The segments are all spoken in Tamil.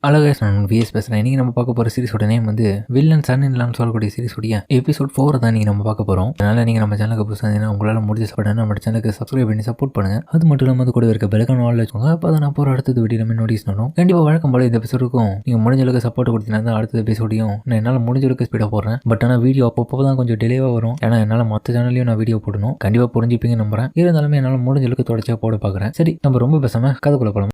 அழகா நான் விஎஸ் பேசுகிறேன். இன்றைக்கி நம்ம பார்க்க போகிற சீரிஸோட நேம் வந்து வில்லன் சன் இன்லான்னு சொல்லக்கூடிய சீரிஸோடைய எபிசோட் 4 தான் நீங்கள் நம்ம பார்க்க போகிறோம். அதனால் நீங்கள் நம்ம சேனலுக்கு புதுசாக இருந்தீங்கன்னா உங்களால் முடிஞ்ச சப்போர்ட் நம்ம சேனலுக்கு சப்ஸ்கிரைப் பண்ணி சப்போர்ட் பண்ணுங்கள். அது மட்டும் இல்லாமல் கூட இருக்க பெல்லைக்கான ஆல் வச்சுக்கோங்க. அப்போ தான் நான் போகிற அடுத்தது வீடியோ நம்ம நோட்டீஸ் பண்ணணும். கண்டிப்பாக வழக்கம் போல இந்த எபிசோடுக்கும் நீங்கள் முடிஞ்ச அளவுக்கு சப்போர்ட் கொடுத்தீங்கன்னா அடுத்த எபிசோடையும் நான் என்னால் முடிஞ்ச அளவுக்கு ஸ்பீடாக போடுறேன். பட் ஆனால் வீடியோ அப்பப்போ தான் கொஞ்சம் டிலேவாக வரும். ஏன்னா என்னால் மற்ற சேனல்லையும் நான் வீடியோ போடணும். கண்டிப்பாக புரிஞ்சுப்பீங்க நம்புறேன். இருந்தாலுமே என்னால் முடிஞ்ச அளவுக்கு தொடர்ச்சியாக போட பார்க்குறேன். சரி, நம்ம ரொம்ப பேசாமல் கதைக்குள்ள போகலாம்.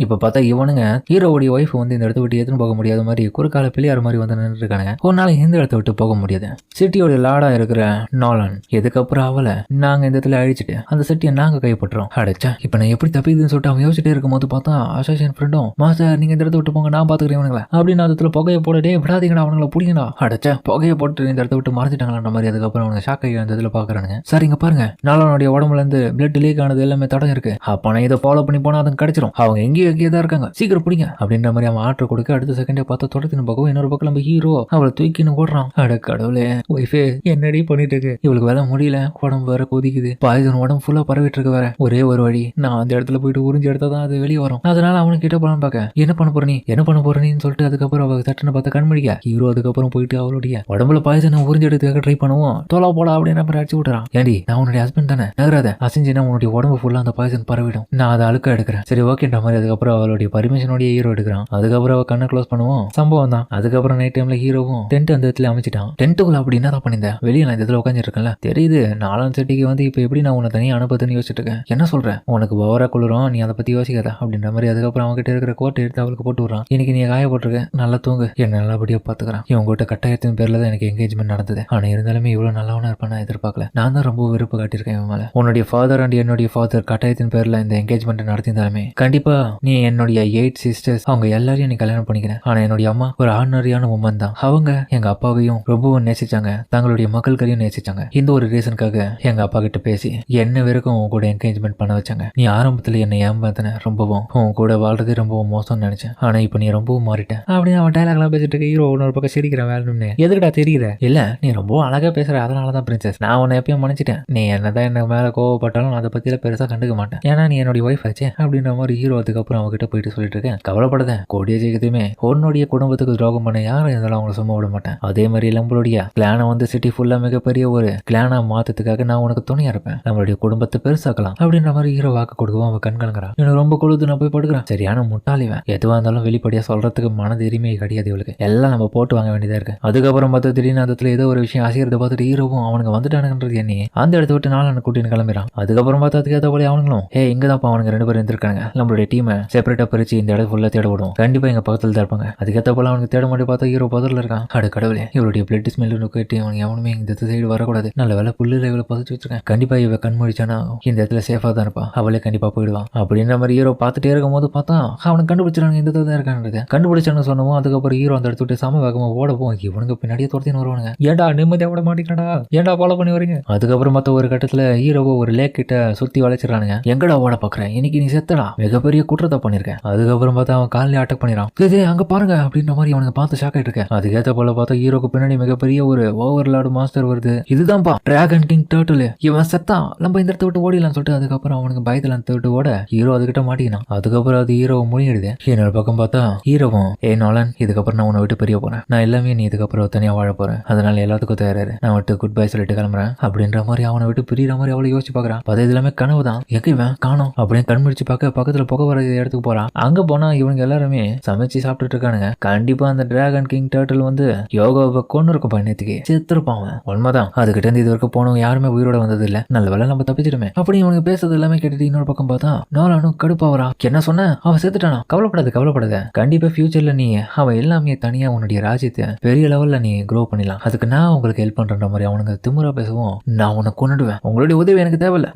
இப்ப பார்த்தா இவனுங்க ஹீரோவுடைய ஒய்ஃப் வந்து இந்த இடத்த விட்டு ஏத்துன்னு போக முடியாத மாதிரி குறுக்கால பிள்ளையார் மாதிரி வந்து நின்று இருக்கானுங்க. ஒரு நாள் இந்த இடத்த விட்டு போக முடியாது. சிட்டியோட லாடா இருக்கிற நாலன் இதுக்கப்புறம் அவளை நாங்க இந்த இடத்துல அழிச்சிட்டு அந்த சிட்டியை நாங்க கைப்பற்றோம். அடைச்சா இப்ப நான் எப்படி தப்பிதுன்னு சொல்லிட்டு அவன் யோசிச்சுட்டே இருக்கும் போது பார்த்தா அசோசியன் ஃப்ரெண்டும் மாஸ்டர் நீங்க இந்த இடத்த விட்டு போங்க, நான் பாத்துக்கிறேன் இவனுங்களா அப்படின்னு அந்த இடத்துல புகையை போடடே விடாதீங்கடா அவனுங்களை பிடிங்கடா. அடைச்சா புகையை போட்டு இந்த இடத்த விட்டு மறைச்சிட்டாங்களான்ற மாதிரி. அதுக்கப்புறம் அவங்க ஷாக் ஆகி அந்த இடத்துல பாக்குறானுங்க. சரிங்க பாருங்க, நாலனுடைய உடம்புல இருந்து பிளட் லீக் ஆனது எல்லாமே தடம் இருக்கு. அப்ப நான் இதை ஃபாலோ பண்ணி போனா அதுக்கு கிடைச்சிரும். அவங்க எங்கேயோ தான் இருக்காங்க, சீக்கிரம் பிடிங்க அப்படின்ற மாதிரி அவன் ஆர்டர் கொடுக்க அடுத்த செகண்டே பார்த்தா தொடர்த்தின பக்கம் இன்னொரு பக்கம் நம்ம ஹீரோ அவளை தூக்கின்னு ஓடுறான். அட கடவுளே, ஒய்ஃபே என்னடி பண்ணிட்டு இருக்கு, இவளுக்கு வேலை முடியல, உடம்பு வேற கொதிக்குது, பாய்சன் உடம்பு ஃபுல்லா பரவிட்டு இருக்கு. வேற ஒரே ஒரு வழி, நான் அந்த இடத்துல போயிட்டு உறிஞ்சி எடுத்தா தான் அது வெளியே வரும். அதனால அவனு கிட்ட போலாம் பார்க்க என்ன பண்ண போறீன்னு சொல்லிட்டு அதுக்கப்புறம் அவ சட்டுன்னு பார்த்தா கண்மடிக்க ஹீரோ அதுக்கப்புறம் போயிட்டு அவளுடைய உடம்புல பாய்சனை உறிஞ்சி எடுத்துக்காக ட்ரை பண்ணுவோம். தோலா போடா அப்படின்னு மாதிரி அடிச்சு விட்டுறான். ஏண்டி நான் உன்னுடைய ஹஸ்பண்ட் தானே, நகராத, அசிஞ்சினா உன்னுடைய உடம்பு ஃபுல்லா அந்த பாய்சன் பரவிடும், நான் அதை அழுக்க எடுக்கிறேன். சரி ஓகேன்ற மாதிரி அதுக்கப்புறம் அவளுடைய பர்மிஷனோட ஹீரோ எடுக்கிறான். அதுக்கப்புறம் அவ கண்ணை க்ளோஸ் பண்ணுவோம். சம்பவம் தான். அதுக்கப்புறம் நைட் டைம்ல ஹீரோவும் டென்ட் அந்த இடத்துல அமைச்சிட்டான். டென்ட்டுக்குள்ள அப்படி என்ன பண்ணிருந்தேன், வெளியே நான் இந்த இடத்துல உட்காந்துட்டு இருக்கேன்ல தெரியுது. நாலாம் செட்டிக்கு வந்து இப்ப எப்படி நான் உன்னை தனியாக அனுப்புறதுன்னு யோசிச்சுட்டு இருக்கேன். என்ன சொல்றேன், உனக்கு ஓவரா குளிரும், நீ அதை பத்தி யோசிக்காத அப்படின்ற மாதிரி. அதுக்கப்புறம் அவங்ககிட்ட இருக்கிற கோட்டை எடுத்து அவளுக்கு போட்டு விடுறான். இன்னைக்கு நீ காயப்பட்டிருக்க, நல்லா தூங்கு, என்ன நல்லபடியா பாத்துக்கிறான். இவங்க கிட்ட கட்டாயத்தின் பேர்ல தான் எனக்கு என்கேஜ்மெண்ட் நடந்தது. ஆனா இருந்தாலுமே இவ்வளவு நல்லவனா இருப்பான் நான் எதிர்பார்க்கல. நான் தான் ரொம்ப விருப்பம் காட்டியிருக்கேன் இவன் மேல. உன்னுடைய ஃபாதர் அண்ட் என்னுடைய ஃபாதர் கட்டாயத்தின் பேர்ல இந்த என்கேஜ்மெண்ட் நடத்தியிருந்தாலுமே கண்டிப்பா நீ என்னுடைய 8 சிஸ்டர்ஸ் அவங்க எல்லாரையும் நீ கல்யாணம் பண்ணிக்கிறேன். ஆனா என்னுடைய அம்மா ஒரு ஆர்டினரியான உமன் தான். அவங்க எங்க அப்பாவையும் ரொம்பவும் நேசிச்சாங்க, தங்களுடைய மக்கள்களையும் நேசிச்சாங்க. இந்த ஒரு ரீசனுக்காக எங்க அப்பா கிட்ட பேசி என்ன வரைக்கும் உன் கூட என்கேஜ்மெண்ட் பண்ண வச்சாங்க. நீ ஆரம்பத்துல என்னை ஏமாத்தின, ரொம்பவும் உன் கூட வாழ்றதே ரொம்பவும் மோசம்னு நினைச்சேன். ஆனா இப்ப நீ ரொம்பவும் மாறிட்ட அப்படின்னு அவன் டைலாக் எல்லாம் பேசிட்டு இருக்க. ஹீரோ ஒரு பக்கம் சிரிக்கிறேன், வேணும்னு எதுக்கடா தெரியுற, இல்ல நீ ரொம்ப அழகா பேசுற, அதனாலதான் பிரின்சஸ் நான் உன்னை எப்பயும் மன்னிச்சிட்டேன். நீ என்னதான் என்ன மேல கோவப்பட்டாலும் அதை பத்தியில பெருசா கண்டுக்க மாட்டேன், ஏன்னா நீ என்னுடைய ஒய்ஃப் ஆச்சு அப்படின்ற மாதிரி ஹீரோ அதுக்கப்புறம் அவகிட்ட போயிட்டு சொல்லிட்டு இருக்கேன். கவலைப்படாத, கூடிய சீக்கிரத்தையுமே உன்னுடைய குடும்பத்துக்கு துரோகம் பண்ண யாரும் இருந்தாலும் அவங்களை சும்மா விட மாட்டேன். அதே மாதிரி நம்மளுடைய பிளானை வந்து சிட்டி ஃபுல்லா மிகப்பெரிய ஒரு பிளானா மாத்ததுக்காக நான் உனக்கு துணையா இருப்பேன், நம்மளுடைய குடும்பத்தை பெருசாக்கலாம் அப்படின்ற மாதிரி ஹீரோ வாக்கு கொடுக்கவும் அவன் கண் கலங்குறான். எனக்கு ரொம்ப கொழுது, நான் போய் படுக்கிறேன். சரியான முட்டாளிவன், எதுவா இருந்தாலும் வெளிப்படையா சொல்றதுக்கு மனது எரிமையை கிடையாது இவளுக்கு, எல்லாம் நம்ம போட்டு வாங்க வேண்டியதா இருக்கு. அதுக்கப்புறம் பார்த்தா திடீர்னு அந்த ஏதோ ஒரு விஷயம் அசைகிறத பார்த்துட்டு ஹீரோவும் அவனுக்கு வந்துட்டானுன்றது என்ன அந்த இடத்த விட்டு நாலு கூட்டின்னு கிளம்பிறான். அதுக்கப்புறம் பார்த்தா அதுக்கேற்ற போல அவனுங்களும் இங்கதான் அவனுங்க 2 பேரும் இருந்திருக்காங்க, நம்மளுடைய டீமை செப்பரேட்டா பிரிச்சு இந்த இடத்துல ஃபுல்லா தேட விடுவோம், கண்டிப்பா எங்க பக்கத்துல தான் இருப்பாங்க. அதுக்கேற்ற போல அவனுக்கு தேட மாட்டி பார்த்தா ஹீரோ பதர்ல இருக்கான். அட கடவுளே, இவருடைய பிளட் ஸ்மெல் கேட்டு அவனுக்கு எவனுமே இந்த சைடு வரக்கூடாது, நல்ல வேலை புல்லுல இவளை பதச்சு வச்சிருக்கேன், கண்டிப்பா இவ கண்மூடிச்சானா இந்த இடத்துல சேஃபா தான் இருப்பா, அவளே கண்டிப்பா போயிடுவான் அப்படின்ற மாதிரி ஹீரோ பார்த்துட்டே இருக்கும் போது பார்த்தா அவனுக்கு கண்டுபிடிச்சானுங்க இந்த தான் இருக்கான்றது. கண்டுபிடிச்சானு சொன்னவும் அதுக்கப்புறம் ஹீரோ அந்த இடத்துட்டு சம வேகமா ஓடவும் இவனுக்கு பின்னாடியே துரத்தின்னு வருவானுங்க. ஏன்டா நிம்மதியா விட மாட்டேங்கிறடா, ஏன்டா ஃபாலோ பண்ணி வரீங்க. அதுக்கப்புறம் மத்த ஒரு கட்டத்துல ஹீரோவை ஒரு லேக் கிட்ட சுத்தி வளைச்சிடறானுங்க. எங்கடா ஓட பாக்குறேன், இன்னைக்கு நீ செத்தடா, மிகப்பெரிய குற்றத்தை பண்ணிருக்கேன். அதுக்கப்புறம் பார்த்தா அவன் காலையில அட்டாக் பண்ணிடுறான். அங்க பாருங்க அப்படின்ற மாதிரி அவனுக்கு பார்த்து ஷாக் ஆயிட்டு இருக்கேன். அதுக்கேற்ற போல பார்த்தா ஹீரோக்கு பின்னாடி மிகப்பெரிய ஒரு ஓவர்லார்டு மாஸ்டர் வருது. இதுதான்ப்பா டிராகன் கிங் டர்ட்டில், இவன் செத்தான், நம்ம இந்த இடத்த விட்டு ஓடிடலாம் சொல்லிட்டு அதுக்கப்புறம் அவனுக்கு பயத்துல அந்த விட்டு ஓட ஹீரோ அதுக்கிட்ட மாட்டிக்கினான். அதுக்கப்புறம் அது ஹீரோவை முடியிடுது. இன்னொரு பக்கம் பார்த்தா ஹீரோவும் நாலன் இதுக்கப்புறம் நான் உன்னை விட்டு பெரிய போறேன், நான் எல்லாமே நீ இதுக்கப்புறம் தனியா வாழ போறேன், அதனால எல்லாத்துக்கும் தயாராரு, நான் விட்டு குட் பை சொல்லிட்டு கிளம்புறேன் அப்படின்ற மாதிரி அவனை விட்டு பிரியிற மாதிரி அவளை யோசிச்சு பாக்குறான். அது எல்லாமே கனவு தான், எங்க இவன் காணோம் அப்படின்னு கண்முடிச்சு பார்க்க பக்கத்துல புகை வர இடத்துக்கு போறான். அங்க போனா இவங்க எல்லாருமே சமைச்சு சாப்பிட்டுட்டு இருக்கானுங்க. கண்டிப்பா அந்த டிராகன் கிங் டர்ட்டில் வந்து யோகாவை கொண்டு இருக்கும் பயணத்துக்கு செத்துருப்பான். உண்மைதான், அதுகிட்ட இருந்து இது வரைக்கும் போனவங்க யாருமே உயிரோட வந்தது இல்ல, நல்ல வேலை நம்ம தப்பிச்சிடுமே அப்படி இவனுக்கு பேசுறது எல்லாமே கேட்டுட்டு இன்னொரு பக்கம் பார்த்தா நானும் கடுப்பாவரா. என்ன சொன்ன, அவன் செத்துட்டானா, கவலைப்படாத, கண்டிப்பா ஃபியூச்சர்ல நீ அவன் எல்லாமே தனியா உன்னுடைய ராஜ்யத்தை பெரிய லெவல்ல நீ க்ரோ பண்ணிடலாம், அதுக்கு நான் உங்களுக்கு ஹெல்ப் பண்ற மாதிரி அவனுங்க திமுறா பேசவும் நான் உன்னை கொண்டுடுவேன், உங்களுடைய உதவி எனக்கு தேவையில்ல,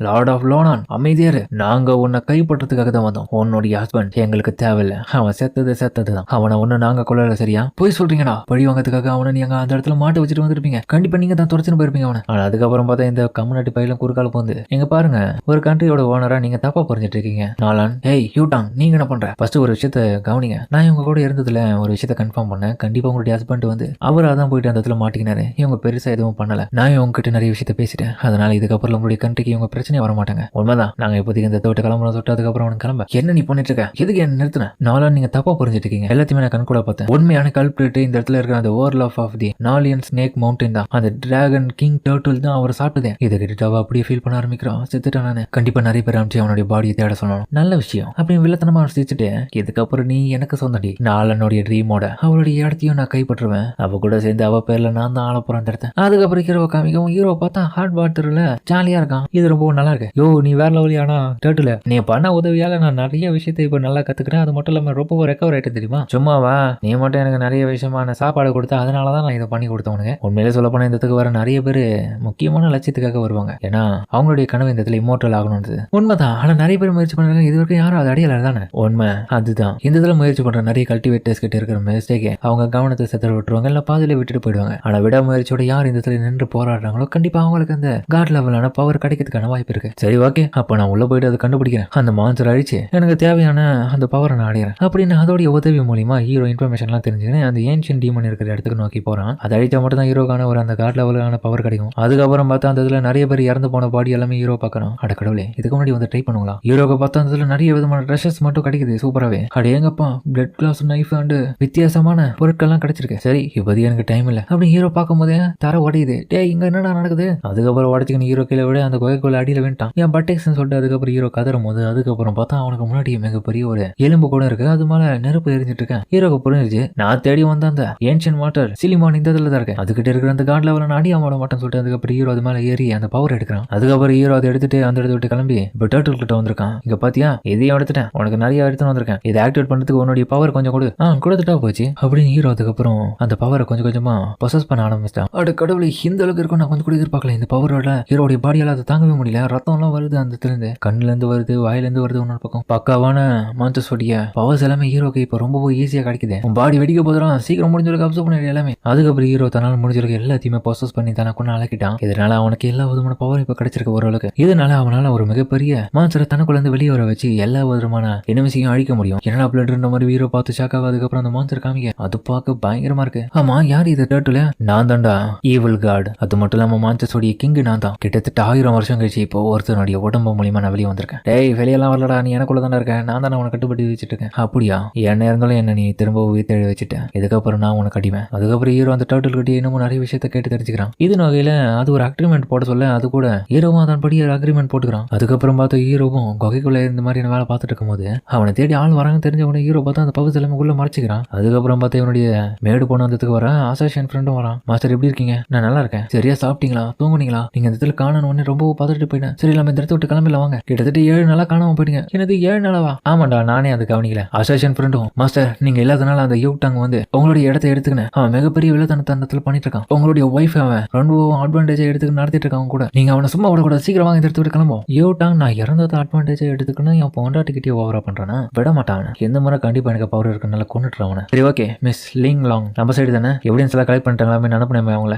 லார்ட் ஆஃப் லோனான் அமைதியாரு, நாங்க உன்னை கைப்பற்றதுக்காக தான் வந்தோம், உன்னுடைய ஹஸ்பண்ட் எங்களுக்கு தேவையில்ல, அவன் செத்ததுதான், அவனை ஒண்ணு நாங்க கொள்ளல, சரியா போய் சொல்றீங்கடா, பழி வாங்கிறதுக்காக அவனை நீங்க அந்த இடத்துல மாட்டு வச்சுட்டு வந்திருப்பீங்க, கண்டிப்பா நீங்க தான் துரச்சுன்னு போயிருப்பீங்க அவனை. ஆனா அதுக்கப்புறம் பார்த்தா இந்த கம்யூனிட்டி பையிலும் குறுக்கால போந்து எங்க பாருங்க ஒரு கண்ட்ரியோட ஓனரா நீங்க தப்பா புரிஞ்சிட்டு இருக்கீங்க. நாளான் யூடாங் நீங்க என்ன பண்ற, ஃபர்ஸ்ட் ஒரு விஷயத்த கவனிங்க, நான் இவங்க கூட இருந்ததுல ஒரு விஷயத்த கன்ஃபார்ம் பண்ணேன், கண்டிப்பா உங்களுடைய ஹஸ்பண்ட் வந்து அவரா தான் போயிட்டு அந்த இடத்துல மாட்டிக்கினாரு, இவங்க பெருசா எதுவும் பண்ணல, நான் இவங்க கிட்ட நிறைய விஷயத்த பேசிட்டேன், அதனால இதுக்கப்புறம் உங்களுடைய கண்ட்ரிக்கு இவங்க பிரச்சனையே வர மாட்டாங்க. உண்மைதான், நாங்க இப்போதைக்கு இந்த தோட்ட கிளம்புறோம் சொல்லிட்டு அதுக்கப்புறம் அவனுக்கு கிளம்ப என்ன நீ பண்ணிட்டு இருக்க, எதுக்கு என்ன நிறுத்தின? நானும் நீங்க தப்பா புரிஞ்சுட்டு இருக்கீங்க, எல்லாத்தையுமே நான் கண் கூட பார்த்தேன். உண்மையான கல்பிரேட் இந்த இடத்துல இருக்கிற அந்த ஓவர்லாப் ஆஃப் தி நாலியன் ஸ்னேக் மவுண்டன் தான். அந்த டிராகன் கிங் டர்ட்டில் தான் அவர் சாப்பிட்டதே. இதை கேட்டுட்டு அவ அப்படியே ஃபீல் பண்ண ஆரம்பிக்கிறான். செத்துட்டான் நானு, கண்டிப்பா நிறைய பேர் அனுப்பிச்சு அவனுடைய பாடியை தேட சொல்லணும். நல்ல விஷயம் அப்படின்னு வில்லத்தனமா சிரிச்சுட்டு, இதுக்கப்புறம் நீ எனக்கு சொந்தடி, நாளனுடைய ட்ரீமோட அவளுடைய இடத்தையும் நான் கைப்பற்றுவேன். அவ கூட சேர்ந்து அவ பேர்ல நான் தான் ஆள போறேன் அந்த இடத்த. அதுக்கப்புறம் ஹீரோ காமிக்கவும் ஹீரோ பார்த்தா ஹார்ட் வாட்டர்ல ஜாலியா இருக்கான். இது ரொம்ப நல்லா இருக்கு. யோ நீ வேற லெவலியானா டர்ட்டில், நீ பண்ண உதவியால நான் நிறைய விஷயத்தை இப்ப நல்லா கத்துக்கிறேன். அது மட்டும் இல்லாம ரொம்ப ரெக்கவர் ஆயிட்டு தெரியுமா? சும்மாவா, நீ மட்டும் எனக்கு நிறைய விஷயமான சாப்பாடு கொடுத்தா அதனாலதான் நான் இதை பண்ணி கொடுத்தேன் உனக்கு. உண்மையிலே சொல்ல போனா இந்த இடத்துக்கு வர நிறைய பேர் முக்கியமான லட்சியத்துக்காக வருவாங்க. ஏன்னா அவங்களுடைய கனவு இந்த இடத்துல இம்மோர்டல் ஆகணும்னு. உண்மைதான். ஆனா நிறைய பேர் முயற்சி பண்றாங்க, இது வரைக்கும் யாரும் அது அடையல தானே உண்மை. அதுதான் இந்த இதுல முயற்சி பண்ற நிறைய கல்டிவேட்டர்ஸ் கிட்ட இருக்கிற மிஸ்டேக், அவங்க கவனத்தை செத்துற விட்டுருவாங்க, இல்ல பாதியில விட்டுட்டு போயிடுவாங்க. ஆனா விடாமுயற்சியோட யார் இந்த இடத்துல நின்று போராடுறாங்களோ கண்டிப்பா அவங்களுக்கு அந்த காட் லெவலான பவர் கிடைக்கிறதுக்கான வாய்ப்பு இருக்கு. சரி ஓகே, அப்ப நான் உள்ள போயிட்டு அதை கண்டுபிடிக்கிறேன், அந்த மான்ஸ்டர் அழிச்சு எனக்கு தேவையான அந்த பவரை நான் அடையிறேன் அப்படின்னு அதோடைய உதவி மூலியமா ஹீரோ இன்ஃபர்மேஷன்லாம் தெரிஞ்சுக்கின்னு அந்த ஏன்ஷியன் டீமன் இருக்கிற இடத்துக்கு நோக்கி போறான். அதை அழிச்சா மட்டும் தான் ஹீரோக்கான ஒரு அந்த காட் லெவலான பவர் கிடைக்கும். அதுக்கப்புறம் பார்த்தா அந்த இதுல நிறைய பேர் இறந்து போன பாடி எல்லாமே ஹீரோ பார்க்கறான். அட கடவுளே, இதுக்கு முன்னாடி வந்து ட்ரை பண்ணுங்களா? ஹீரோக்கு பார்த்தா அந்த இதுல நிறைய விதமான ட்ரெஷஸ் மட்டும் கிடைக்குது சூப்பராவே. அடேங்கப்பா, பிளட் கிளாஸ் நைஃப் அண்ட் வித்தியாசமான பொருட்கள்லாம் கிடைச்சிருக்கு. சரி இப்போதைக்கு எனக்கு டைம் இல்ல அப்படின்னு ஹீரோ பார்க்கும் போதே தர உடையுது. டே இங்க என்னடா நடக்குது? அதுக்கப்புறம் உடச்சிக்கணும் ஹீரோ கீழே விட அந்த குகைக்குள்ள அடியில வேண்டாம் என் பட்டேக்ஸ்ன்னு சொல்லிட்டு அதுக்கப்புறம் ஹீரோ கதறும் போது அதுக்கப்புறம் பார்த்தா அவனுக்கு முன்னாடி மிகப்பெரிய ஒரு எலும்பு கூட இருக்கு. அது மேல நெருப்பு எரிஞ்சிட்டு இருக்கேன். ஹீரோக்கு புரிஞ்சிச்சு, நான் தேடி வந்த அந்த ஏன்ஷியன் வாட்டர் சிலிமான் இந்த இதுல தான் இருக்கேன், அதுக்கிட்ட இருக்கிற அந்த காட் லெவல அடியா மாட மாட்டேன்னு சொல்லிட்டு அதுக்கப்புறம் ஹீரோ அது மேல ஏறி அந்த பவர் எடுக்கிறான். அதுக்கப்புறம் ஹீரோ அதை எடுத்துட்டு அந்த இடத்த விட்டு கிளம்பி இப்போ டர்ட்டில் கிட்ட வந்திருக்கான். இங்க பாத்தியா, இதையும் எடுத்துட்டேன், உனக்கு நிறைய எடுத்துன்னு வந்திருக்கேன், இதை ஆக்டிவேட் பண்றதுக்கு உன்னுடைய பவர் கொஞ்சம் கொடு. கொடுத்துட்டா போச்சு அப்படின்னு ஹீரோ அதுக்கப்புறம் அந்த பவரை கொஞ்சம் கொஞ்சமா பொசஸ் பண்ண ஆரம்பிச்சிட்டான். அட கடவுளை, இந்த அளவுக்கு இருக்கும் நான் கொஞ்சம் கூட எதிர்பார்க்கல. இந்த பவரோட ஹீரோடைய பாடியால அதை தாங்கவே முடியல. ரத்தம் எல்லாம் வருது, அந்த இருந்து கண்ணுல இருந்து வருது, வாயில இருந்து வருது. இன்னொரு பக்கம் பக்காவான மான்ஸ்டர்ஸோடைய பவர்ஸ் எல்லாமே ஹீரோக்கு இப்போ ரொம்ப ஈஸியா கிடைக்குது. உன் பாடி வெடிக்க போதும், சீக்கிரம் முடிஞ்சவருக்கு அப்சர்வ் பண்ணி எல்லாமே. அதுக்கப்புறம் ஹீரோ தன்னால முடிஞ்சவருக்கு எல்லாத்தையுமே பொசஸ் பண்ணி தனக்குள்ள அழகிட்டான். இதனால அவனுக்கு எல்லா விதமான பவர் இப்ப கிடைச்சிருக்கு ஓரளவுக்கு. இதனால அவனால ஒரு மிகப்பெரிய மான்ஸ்டரை தனக்குள்ள இருந்து வெளியே வர வச்சு எல்லா விதமான எனிமிஸையும் அழிக்க முடியும். என்னடா பிளட் இருந்த மாதிரி ஹீரோ பார்த்து ஷாக்காக அதுக்கப்புறம் அந்த மான்ஸ்டர் காமிக்க அது பார்க்க பயங்கரமா இருக்கு. ஆமா, யார் இது டர்ட்டில்? நான் தான்டா ஈவில் காட். அது மட்டும் இல்லாம மான்ஸ்டர்ஸோடைய கிங் நான் தான். கிட்டத்தட்ட 1000 வருஷம் கழிச்சு இப்போ ஒருத்தனுடைய உடம்பு மூலியமா நான் வெளியே வந்திருக்கேன். டேய் வெளியெல்லாம் வரலடா, நீ எனக்குள்ள தானே இருக்கேன், நான் தானே உனக்கு கட்டுப்பட்டு வச்சுட்டு இருக்கேன். அப்படியா? என்ன இருந்தாலும் என்ன நீ திரும்ப உயிர்த்தெழ வச்சுட்டேன், இதுக்கப்புறம் நான் உனக்கு அடிவேன். அதுக்கப்புறம் ஹீரோ அந்த டர்ட்டில் கிட்டே இன்னமும் நிறைய விஷயத்த கேட்டு தெரிஞ்சுக்கிறான். இது வகையில அது ஒரு அக்ரிமெண்ட் போட சொல்ல அது கூட ஹீரோவும் அதன்படி அக்ரிமெண்ட் போட்டுக்கிறான். அதுக்கப்புறம் பார்த்து ஹீரோவும் குகைக்குள்ள இந்த மாதிரி வேலை பார்த்துட்டு இருக்கும்போது அவனை தேடி ஆள் வராங்க தெரிஞ்ச உடனே ஹீரோ பார்த்தா அந்த பகுதி எல்லாமே உள்ள மறைச்சிக்கிறான். அதுக்கப்புறம் பார்த்து இவனுடைய மேடு போன வந்ததுக்கு வர அசாசியன் ஃப்ரெண்டும் வரான். மாஸ்டர் எப்படி இருக்கீங்க? நான் நல்லா இருக்கேன். சரியா சாப்பிட்டீங்களா? தூங்குனீங்களா? நீங்க இந்த இடத்துல காணணும்னு ரொம்ப பார்த்துட்டு போயிட்டேன். சரி நம்ம இந்த இடத்த விட்டு கிளம்பில வாங்க. கிட்டத்தட்ட 7 நாளா காணாம போயிட்டீங்க. எனக்கு 7 நாளாவா? ஆமாண்டா, நானே அது கவனிக்கல. அசாசியன் ஃப்ரெண்டும் மாஸ்டர் நீங்க இல்லாதனால அந்த யூட்டாங்க வந்து உங்களுடைய இடத்த எடுத்துக்கினேன். அவன் மிகப்பெரிய வில்லத்தனத்தை அந்த இடத்துல பண்ணிட்டு இருக்கான். உங்களுடைய ஒய்ஃப் அவன் ரொம்ப அட்வான்டேஜா எடுத்துக்கு நடத்திட்டு இருக்கான் கூட. நீங்க அவனை சும்மா விட கூட, சீக்கிரம் வாங்க இந்த இடத்த விட்டு கிளம்பும். யூட்டாங் நான் இறந்ததை அட்வான்டேஜா எடுத்துக்கணும் என் பொண்டாட்டிக்கிட்டே ஓவரா பண்றானா? விட மாட்டான். எந்த முறை கண்டிப்பா எனக்கு பவர் இருக்குனால கொண்டுட்டு அவனை. சரி ஓகே மிஸ் லிங் லாங் நம்ம சைடு தானே எவிடன்ஸ் எல்லாம் கலெக்ட் பண்ணிட்டாங்களா? அனுப்பினமே அவங்கள.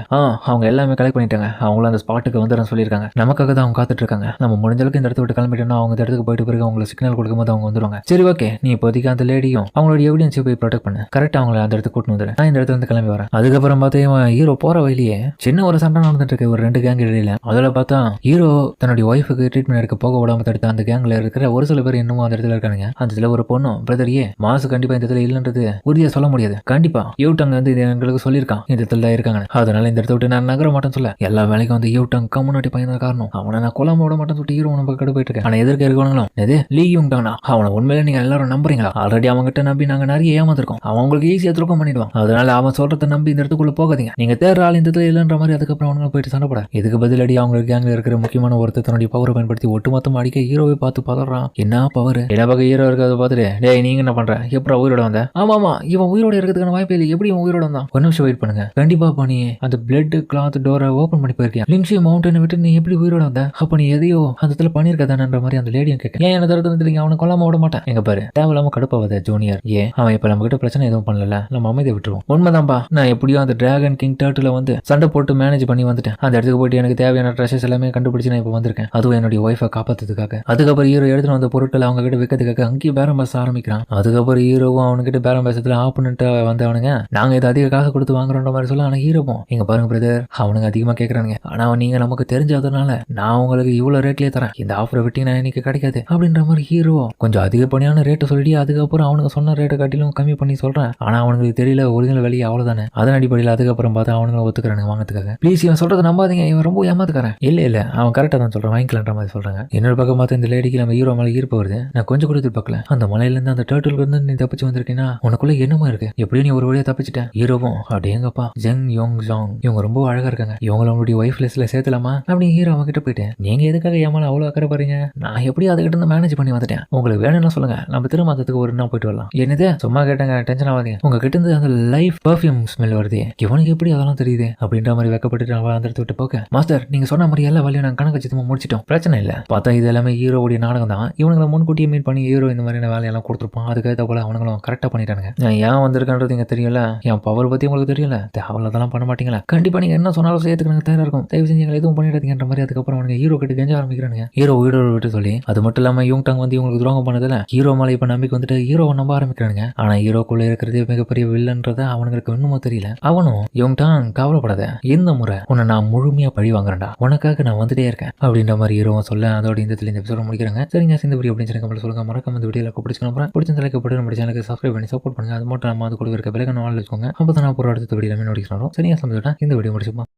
அவங்க எல்லாமே கலெக்ட் பண்ணிட்டாங்க. அவங்களும் அந்த ஸ்பாட்டுக்கு வந்துடுறேன்னு சொல்லியிருக்காங்க. நமக்காக தான் அவங்க காத்துட்டு இருக்காங்க. நம்ம முடிஞ்ச அளவுக்கு இந்த இடத்த விட்டு கிளம்பிட்டோம்னா அவங்க இந்த இடத்துக்கு போயிட்டு பிறகு அவங்களுக்கு சிக்னல் கொடுக்கும்போது அவங்க வந்துருவாங்க. சரி ஓகே, நீ இப்போதைக்கு அந்த லேடியும் அவங்களோட எவிடன்ஸை போய் ப்ரொடெக்ட் பண்ணு. கரெக்டா அவங்கள அந்த இடத்துக்கு கூட்டு வந்துடுறேன். நான் இந்த இடத்துல இருந்து கிளம்பி வரேன். அதுக்கப்புறம் பார்த்தா ஹீரோ போற வழியே சின்ன ஒரு சண்டை நடந்துட்டு இருக்கு ஒரு 2 கேங் இடையில. அதில் பார்த்தா ஹீரோ தன்னுடைய ஒய்ஃபுக்கு ட்ரீட்மெண்ட் எடுக்க போக விடாம தடுத்த அந்த கேங்ல இருக்கிற ஒரு சில பேர் இன்னமும் அந்த இடத்துல இருக்காங்க. அந்த இடத்துல ஒரு பொண்ணும் பிரதர் மாசு கண்டிப்பா இந்த இடத்துல இல்லைன்றது உறுதியா சொல்ல முடியாது. கண்டிப்பா யூட்டங்க வந்து இது எங்களுக்கு சொல்லியிருக்கான் இந்த இடத்துல இருக்காங்க. அதனால இந்த இடத்த விட்டு நான் நகர மாட்டேன்னு சொல்ல எல்லா வேலைக்கும் வந்து யூட்டங் கம்யூனிட்டி பையன் தான் காரணம். அவனை நான் கொல்லாம விட மாட்டேன்னு சொல்லிட்டு ஹீரோ நம்ம கடு போயிட்டு இருக்கேன். ஆனா எதிர்க்க இருக்கவங்களும் எது லீ யூங்டானா அவனை உண்மையில நீங்க எல்லாரும் நம்புறீங்களா? ஆல்ரெடி அவங்ககிட்ட நம்பி நாங்க நிறைய ஏமாத்திருக்கோம். அவன் உங்களுக்கு ஈஸியா துரோகம் பண்ணிடுவான். அதனால அவன் சொல்றதை நம்பி இந்த இடத்துக்குள்ள போகாதீங்க. நீங்க தேர்ற ஆள் இந்த இடத்துல இல்லைன்ற மாதிரி அதுக்கப்புறம் அவங்க போயிட்டு சண்டை போட இதுக்கு பதிலடி அவங்க கேங்ல இருக்கிற முக்கியமான ஒருத்தர் தன்னுடைய பவரை பயன்படுத்தி ஒட்டுமொத்தமா அடிக்க ஹீரோவை பார்த்து பதறான். என்ன பவர்? எல்லா பக்கம் ஹீரோ இருக்கிறத பார்த்துட்டு டேய் நீங்க என்ன பண்ற? எப்பறம் உயிரோட வந்த? ஆமா இவன் உயிரோட இருக்கிறதுக்கான வாய்ப்பு இல்லை. எப்படி இவன் உயிரோட வந்தான்? ஒரு நிமிஷம் வெயிட் பண்ணுங்க. கண்டிப்பா பண்ணி அந்த பிளட் கிளாத் டோரை ஓபன் பண்ணி போயிருக்கேன். லிங்ஷி மவுண்டனை விட்டு நீ எப்படி உயிரோட வந்த? அப்ப நீ எதையோ அந்த இடத்துல பண்ணிருக்கதானன்ற மாதிரி அந்த லேடியும் கேட்க ஏன் என்ன தடுத்து அவனை கொல்லாம விட மாட்டேன். எங்க பாரு தேவையில்லாம கடுப்பாவத ஜூனியர். ஏன் அவன் இப்ப நம்ம கிட்ட பிரச்சனை எதுவும் பண்ணல, நம்ம அமைதியை விட்டுருவோம். உண்மைதான்பா, நான் எப்படியோ அந்த டிராகன் கிங் டர்ட்டில் வந்து சண்டை போட்டு மேனேஜ் பண்ணி வந்துட்டேன். அந்த இடத்துக்கு போயிட்டு எனக்கு தேவையான ட்ரெஷஸ் எல்லாமே கண்டுபிடிச்சு நான் இப்போ வந்திருக்கேன். அதுவும் என்னுடைய ஒய்ஃபை காப்பாத்துறதுக்காக. அதுக்கப்புறம் ஹீரோ எடுத்துட்டு வந்த பொருட்கள் அவங்க கிட்ட விற்கிறதுக்காக அங்கேயும் பேரம் பேச ஆரம்பிக்கிறான். அதுக்கப்புறம் ஹீரோவும் அவனுக்கிட்ட பேரம் பேசத்துல ஆப்போனன்ட்டா வந்தவனுங்க நாங்க இதை அதிக காசு கொடுத்து வாங்குறோன்ற மாதிரி சொல்ல. ஆனா ஹீரோவும் இங்க பாருங்க பிரதர் அவனுங்க அதிகமா கேட்கறானுங்க. ஆனா நீங்க நமக்கு தெரிஞ்சதுனால நான் உங்களுக்கு இவ்வளவு ரேட்லயே தரேன். இந்த ஆஃபரை விட்டீங்கன்னா எனக்கு கிடைக்காது அப்படின்ற மாதிரி ஹீரோ கொஞ்சம் அதிகப்படியான ரேட்டு சொல்லி அதுக்கப்புறம் அவனுக்கு சொன்ன ரேட்டை காட்டிலும் கம்மி பண்ணி சொல்றேன். ஆனா அவனுக்கு தெரியல ஒரிஜினல் விலையை அவ்வளவுதானே. அதன் அடிப்படையில் அதுக்கப்புறம் பார்த்தா அவனுங்களை ஒத்துக்கிறானுங்க வாங்கறதுக்காக. ப்ளீஸ் இவன் சொல்றதை நம்பாதீங்க, இவன் ரொம்ப ஏமாத்துக்காரன். இல்ல அவன் கரெக்டா தான் சொல்றான், வாங்கிக்கலான்ற மாதிரி சொல்றாங்க. என்னோட பக்கம் பார்த்து இந்த லேடிக்கு நம்ம ஹீரோ மேல ஈர்ப்பு வருது. நான் கொஞ்சம் கூட எதிர்பார்க்கல. அந்த மலையில இருந்து அந்த டர்ட்டில் இருந்து நீ தப்பிச்சு வந்திருக்கீங்கன்னா உனக்குள்ள என்னமா இருக்கு, எப்படியும் நீ ஒரு வழியா தப்பிச்சிட்டேன். ஹீரோவும் அப்படியேங்கப்பா ஜெங் யோங் ஜாங் இவங்க ரொம்ப அழகா இருக்காங்க, இவங்கள உங்களுடைய ஒய்ஃப் லிஸ்ட்ல சேர்த்தலாமா அப்படின்னு ஹீரோ அவங்க கிட்ட போயிட்டு, நீங்க எதுக்காக ஏமால அவ்வளவு அக்கறை பாருங்க, நான் எப்படி அதுகிட்ட இருந்து மேனேஜ் பண்ணி வந்துட்டேன், உங்களுக்கு வேணும்னா சொல்லுங்க, நம்ம திருமணத்துக்கு ஒரு நாள் போயிட்டு வரலாம். என்னது சும்மா கேட்டாங்க, டென்ஷன் ஆகாதீங்க, உங்க கிட்ட இருந்து அந்த லைஃப் பர்ஃபியூம் ஸ்மெல் வருது, இவனுக்கு எப்படி அதெல்லாம் தெரியுது அப்படின்ற மாதிரி வெக்கப்பட்டு அவன் அந்த இடத்த விட்டு போக, மாஸ்டர் நீங்க சொன்ன மாதிரி எல்லா வேலையும் நாங்கள் கணக்கு வச்சு முடிச்சிட்டோம், பிரச்சனை இல்லை. பார்த்தா இது எல்லாமே ஹீரோவுடைய நாடகம் தான். இவங்களை முன்கூட்டியே மீட் பண்ணி ஹீரோ இந்த மாதிரியான வேலையெல்லாம் கொடுத்துருப்பான். அதுக்கேற்ற போல அவங்களும் கரெக்டாக பண்ணிட்டானுங்க. நான் ஏன் வந்திருக்கன்றது இங்கே தெரியல, என் பவர் பற்றி உங்களுக்கு தெரியல, தேவையில்லதெல்லாம் பண்ண மாட்டீங்களா, கண்டிப்பாக நீங்கள் என்ன சொன்னாலும் செய்யறதுக்கு எனக்கு தயாராக இருக்கும், தயவு செஞ்சு எங்களை எதுவும் பண்ணிடாதீங்கன்ற மாதிரி. அதுக்கப்புறம் அவனுக்கு ஹீரோ கிட்ட கெஞ்ச ஆரம்பிக்கிறானுங்க. ஹீரோ வீடோ விட்டு சொல்லி, அது மட்டும் இல்லாமல் யூங் டாங் வந்து இவங்களுக்கு துரோகம் பண்ணதில்ல, ஹீரோ மேலே இப்போ நம்பிக்கை வந்துட்டு ஹீரோவை நம்ப ஆரம்பிக்கிறானுங்க. ஆனால் ஹீரோக்குள்ள இருக்கிறது மிகப்பெரிய வில்லன்றத அவனுங்களுக்கு இன்னமும் தெரியல. அவனும் யூங் டாங் கவலைப்படாத, இந்த முறை உன்னை நான் முழுமையா பழி வாங்குறேன்டா, உனக்காக நான் வந்துட்டே இருக்கேன் அப்படின்ற மாதிரி ஹீரோவும் சொல்ல, அதோட இந்த எபிசோட முடிக்கிறாங்க. சரிங்க, இந்த வீடியோ அப்படின்னு சொல்லி சொல்லுங்க, மறக்காம இந்த வீடியோல பிடிச்சிருந்தா லைக் போட்டு நம்ம சேனலுக்கு சப்ஸ்கிரைப் பண்ணி சப்போர்ட் பண்ணுங்க. அது மட்டும் நம்ம அது கூட இருக்க பிறகு நாள் வச்சுக்கோங்க, அப்போ தான் நான் ஒரு அடுத்த வீடியோ நோட்டிஃபிகேஷன் வரும். சரியா, இந்த வீடியோ முடிச்சுப்போம்.